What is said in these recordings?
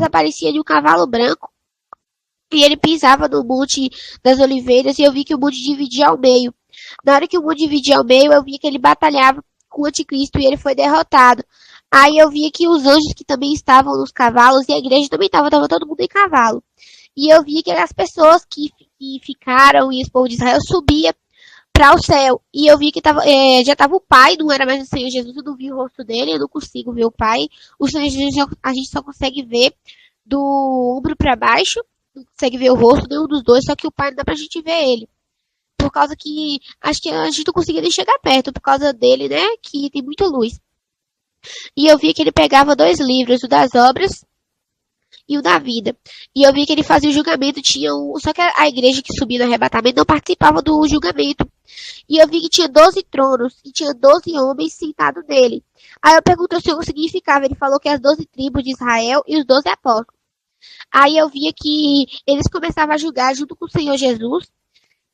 apareciam de um cavalo branco. E ele pisava no Monte das Oliveiras e eu vi que o monte dividia ao meio. Na hora que o monte dividia ao meio, eu vi que ele batalhava com o anticristo e ele foi derrotado. Aí eu vi que os anjos que também estavam nos cavalos e a igreja também estava todo mundo em cavalo. E eu vi que as pessoas que ficaram e o povo de Israel subia para o céu. E eu vi que já estava o Pai, não era mais o Senhor Jesus, eu não vi o rosto dele, eu não consigo ver o Pai. O Senhor Jesus a gente só consegue ver do ombro para baixo, não consegue ver o rosto nenhum dos dois, só que o Pai não dá pra gente ver ele. Por causa que acho que a gente não conseguia nem chegar perto, por causa dele, né? Que tem muita luz. E eu vi que ele pegava dois livros, o das obras e o da vida. E eu vi que ele fazia o julgamento, só que a igreja que subia no arrebatamento não participava do julgamento. E eu vi que tinha 12 tronos e tinha 12 homens sentados nele. Aí eu perguntei se o que significava. Ele falou que as 12 tribos de Israel e os 12 apóstolos. Aí eu via que eles começavam a julgar junto com o Senhor Jesus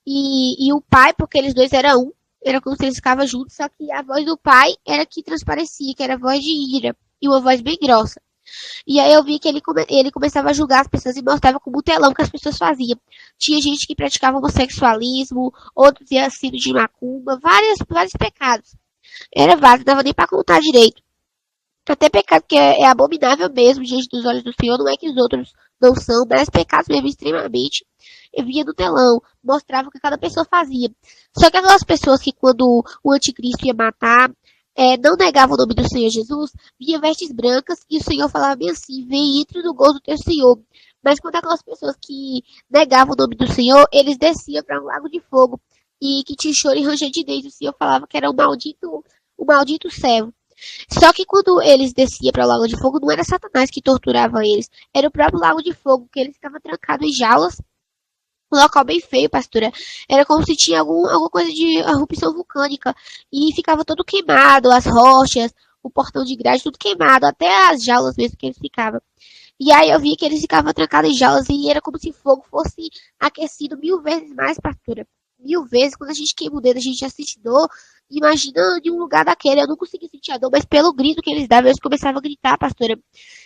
e o Pai, porque eles dois eram um. Era como se eles ficavam juntos, só que a voz do Pai era que transparecia, que era a voz de ira. E uma voz bem grossa. E aí eu vi que ele começava a julgar as pessoas e mostrava como um telão que as pessoas faziam. Tinha gente que praticava homossexualismo, outros iam sino de macumba, vários pecados. Era vários, não dava nem pra contar direito. Até pecado que é abominável mesmo diante dos olhos do Senhor, não é que os outros não são, mas pecados mesmo extremamente. Eu via no telão, mostrava o que cada pessoa fazia. Só que aquelas pessoas que quando o anticristo ia matar, não negavam o nome do Senhor Jesus, via vestes brancas e o Senhor falava bem assim, vem e entre no gozo do teu Senhor. Mas quando aquelas pessoas que negavam o nome do Senhor, eles desciam para um lago de fogo e que tinha choro e ranger de dentro. O Senhor falava que era o maldito servo. Só que quando eles desciam para o lago de fogo, não era Satanás que torturava eles, era o próprio lago de fogo, que eles estavam trancados em jaulas. Um local bem feio, pastora. Era como se tinha alguma coisa de erupção vulcânica. E ficava todo queimado, as rochas, o portão de grade, tudo queimado. Até as jaulas mesmo que eles ficavam. E aí eu vi que eles ficavam trancados em jaulas e era como se o fogo fosse aquecido 1000 vezes mais, pastora. 1000 vezes. Quando a gente queima o dedo, a gente já sente dor. Imagina de um lugar daquele. Eu não conseguia sentir a dor, mas pelo grito que eles davam, eles começavam a gritar, pastora.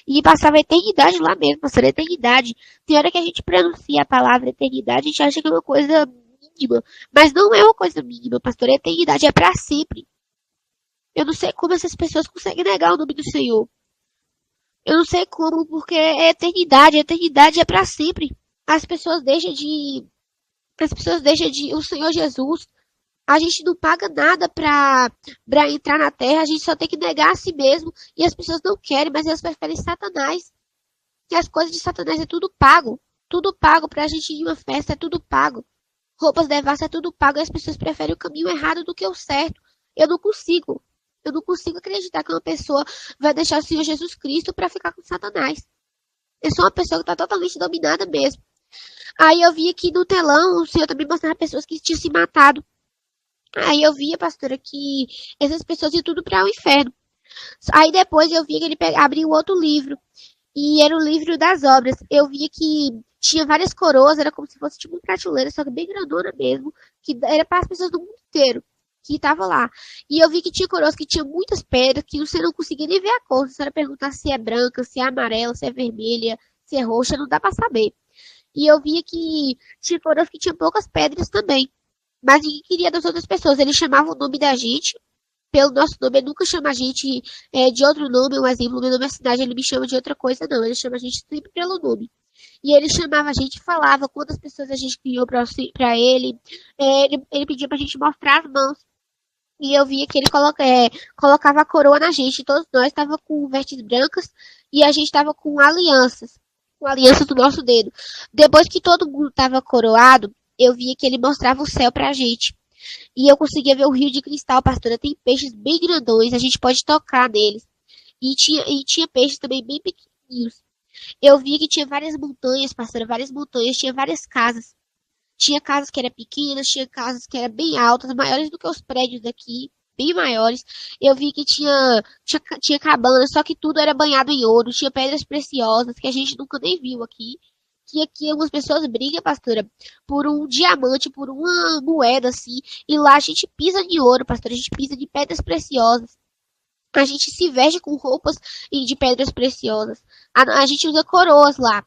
E passava a eternidade lá mesmo, pastora. Eternidade. Tem hora que a gente pronuncia a palavra eternidade, a gente acha que é uma coisa mínima. Mas não é uma coisa mínima, pastora. Eternidade é pra sempre. Eu não sei como essas pessoas conseguem negar o nome do Senhor. Eu não sei como, porque é eternidade. A eternidade é pra sempre. As pessoas deixam de... O Senhor Jesus... A gente não paga nada pra entrar na terra, a gente só tem que negar a si mesmo. E as pessoas não querem, mas elas preferem Satanás. E as coisas de Satanás é tudo pago. Tudo pago pra gente ir em uma festa, é tudo pago. Roupas devassas é tudo pago e as pessoas preferem o caminho errado do que o certo. Eu não consigo. Eu não consigo acreditar que uma pessoa vai deixar o Senhor Jesus Cristo pra ficar com Satanás. Eu sou uma pessoa que tá totalmente dominada mesmo. Aí eu vi aqui no telão, o Senhor também mostrava pessoas que tinham se matado. Aí eu via, pastora, que essas pessoas iam tudo para o inferno. Aí depois eu via que ele abriu outro livro. E era o livro das obras. Eu via que tinha várias coroas, era como se fosse tipo uma prateleira, só que bem grandona mesmo. Que era para as pessoas do mundo inteiro que estavam lá. E eu vi que tinha coroas que tinha muitas pedras, que você não conseguia nem ver a cor. Se você perguntar se é branca, se é amarela, se é vermelha, se é roxa, não dá para saber. E eu via que tinha coroas que tinha poucas pedras também. Mas ninguém queria das outras pessoas. Ele chamava o nome da gente pelo nosso nome. Ele nunca chama a gente de outro nome. Um exemplo, meu nome é cidade, ele me chama de outra coisa, não. Ele chama a gente sempre pelo nome. E ele chamava a gente e falava quantas pessoas a gente criou pra ele. Ele pedia pra gente mostrar as mãos. E eu via que ele colocava a coroa na gente. Todos nós estávamos com vestes brancas e a gente estava com alianças. Com alianças do nosso dedo. Depois que todo mundo estava coroado, eu via que ele mostrava o céu pra gente. E eu conseguia ver o rio de cristal, pastora. Tem peixes bem grandões, a gente pode tocar neles. E tinha peixes também bem pequenininhos. Eu via que tinha várias montanhas, pastora, várias montanhas, tinha várias casas. Tinha casas que eram pequenas, tinha casas que eram bem altas, maiores do que os prédios daqui, bem maiores. Eu vi que tinha cabanas, só que tudo era banhado em ouro, tinha pedras preciosas que a gente nunca nem viu aqui. Que aqui algumas pessoas brigam, pastora, por um diamante, por uma moeda, assim, e lá a gente pisa de ouro, pastora, a gente pisa de pedras preciosas. A gente se veste com roupas de pedras preciosas. A gente usa coroas lá.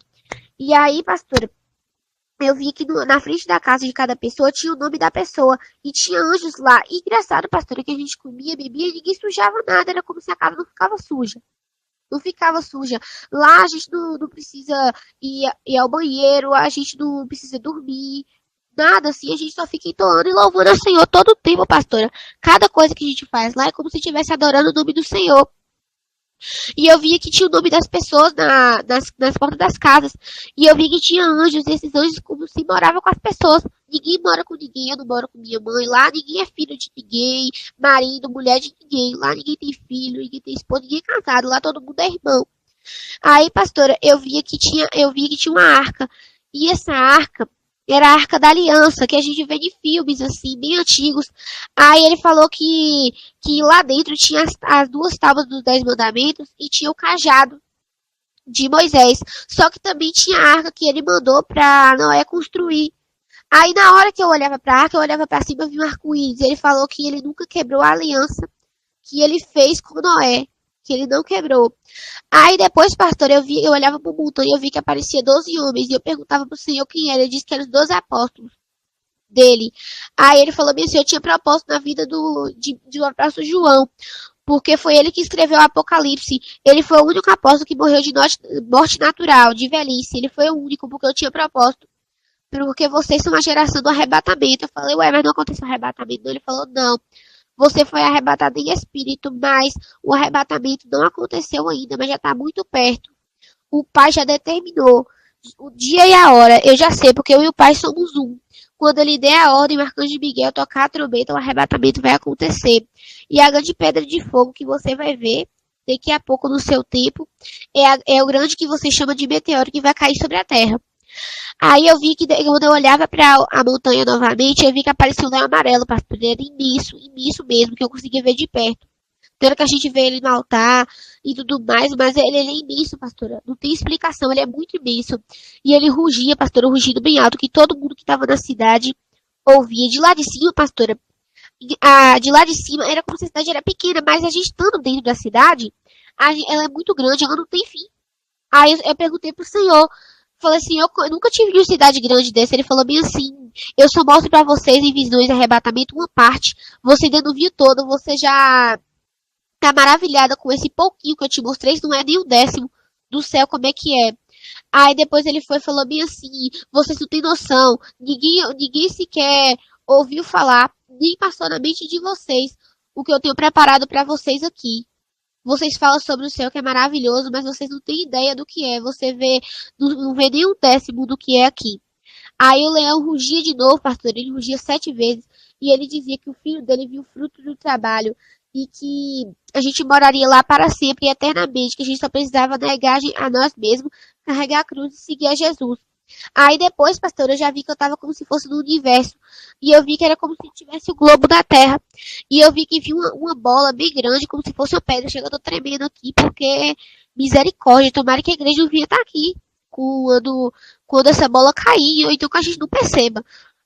E aí, pastora, eu vi que na frente da casa de cada pessoa tinha o nome da pessoa. E tinha anjos lá. E engraçado, pastora, que a gente comia, bebia e ninguém sujava nada. Era como se a casa não ficava suja. Não ficava suja. Lá a gente não precisa ir ao banheiro, a gente não precisa dormir. Nada assim, a gente só fica entoando e louvando ao Senhor todo o tempo, pastora. Cada coisa que a gente faz lá é como se estivesse adorando o nome do Senhor. E eu via que tinha o nome das pessoas nas portas das casas. E eu via que tinha anjos, e esses anjos como se moravam com as pessoas. Ninguém mora com ninguém, eu não moro com minha mãe. Lá ninguém é filho de ninguém, marido, mulher de ninguém. Lá ninguém tem filho, ninguém tem esposa, ninguém é casado. Lá todo mundo é irmão. Aí, pastora, eu via que tinha uma arca. E essa arca era a Arca da Aliança, que a gente vê de filmes, assim, bem antigos. Aí ele falou que lá dentro tinha as duas tábuas dos 10 mandamentos e tinha o cajado de Moisés. Só que também tinha a arca que ele mandou para Noé construir. Aí na hora que eu olhava para a arca, eu olhava para cima e vi um arco-íris. Ele falou que ele nunca quebrou a aliança que ele fez com Noé, que ele não quebrou. Aí depois, pastor, eu olhava pro montanha e eu vi que aparecia 12 homens. E eu perguntava pro Senhor quem era. Ele disse que eram os 12 apóstolos dele. Aí ele falou assim, eu tinha propósito na vida do apóstolo João. Porque foi ele que escreveu o Apocalipse. Ele foi o único apóstolo que morreu de morte natural, de velhice. Ele foi o único, porque eu tinha propósito. Porque vocês são a geração do arrebatamento. Eu falei, ué, mas não aconteceu arrebatamento. Ele falou, não. Você foi arrebatado em espírito, mas o arrebatamento não aconteceu ainda, mas já está muito perto. O Pai já determinou o dia e a hora. Eu já sei, porque eu e o Pai somos um. Quando ele der a ordem, o arcanjo Miguel tocar a trombeta, o arrebatamento vai acontecer. E a grande pedra de fogo que você vai ver daqui a pouco no seu tempo é o grande que você chama de meteoro que vai cair sobre a Terra. Aí eu vi que quando eu olhava para a montanha novamente, eu vi que apareceu um leão amarelo, pastor. Ele era imenso, imenso mesmo, que eu conseguia ver de perto. Tem hora que a gente vê ele no altar e tudo mais, mas ele é imenso, pastora. Não tem explicação, ele é muito imenso. E ele rugia, pastora, um rugido bem alto, que todo mundo que estava na cidade ouvia. De lá de cima, pastora, de lá de cima, era como se a cidade era pequena, mas a gente estando dentro da cidade, ela é muito grande, ela não tem fim. Aí eu perguntei pro Senhor, falei assim, eu nunca tive uma cidade grande dessa. Ele falou bem assim, eu só mostro pra vocês em visões de arrebatamento uma parte. Você ainda não viu todo, você já tá maravilhada com esse pouquinho que eu te mostrei, isso não é nem um décimo do céu como é que é. Aí depois ele foi e falou bem assim, vocês não têm noção, ninguém sequer ouviu falar, nem passou na mente de vocês o que eu tenho preparado pra vocês aqui. Vocês falam sobre o céu que é maravilhoso, mas vocês não têm ideia do que é. Você não vê nem um décimo do que é aqui. Aí o leão rugia de novo, pastor. Ele rugia 7 vezes. E ele dizia que o filho dele viu o fruto do trabalho. E que a gente moraria lá para sempre e eternamente. Que a gente só precisava negar a nós mesmos, carregar a cruz e seguir a Jesus. Aí depois, pastor, eu já vi que eu estava como se fosse no universo. E eu vi que era como se tivesse o globo da Terra. E eu vi que vi uma bola bem grande, como se fosse uma pedra. Chega, eu tô tremendo aqui, porque misericórdia. Tomara que a igreja não vinha estar aqui quando essa bola cair, ou então que a gente não perceba.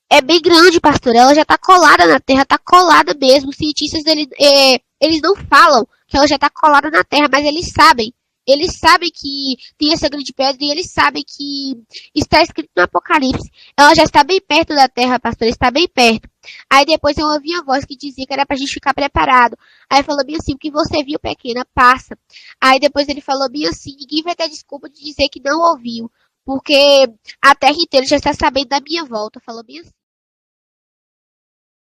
É bem grande, pastor. Ela já tá colada na Terra, tá colada mesmo. Os cientistas, eles não falam que ela já tá colada na Terra, mas eles sabem. Eles sabem que tem essa grande pedra e eles sabem que está escrito no Apocalipse. Ela já está bem perto da terra, pastor, está bem perto. Aí depois eu ouvi a voz que dizia que era pra gente ficar preparado. Aí falou bem assim, o que você viu, pequena, passa. Aí depois ele falou bem assim, ninguém vai ter desculpa de dizer que não ouviu, porque a terra inteira já está sabendo da minha volta. Falou bem assim.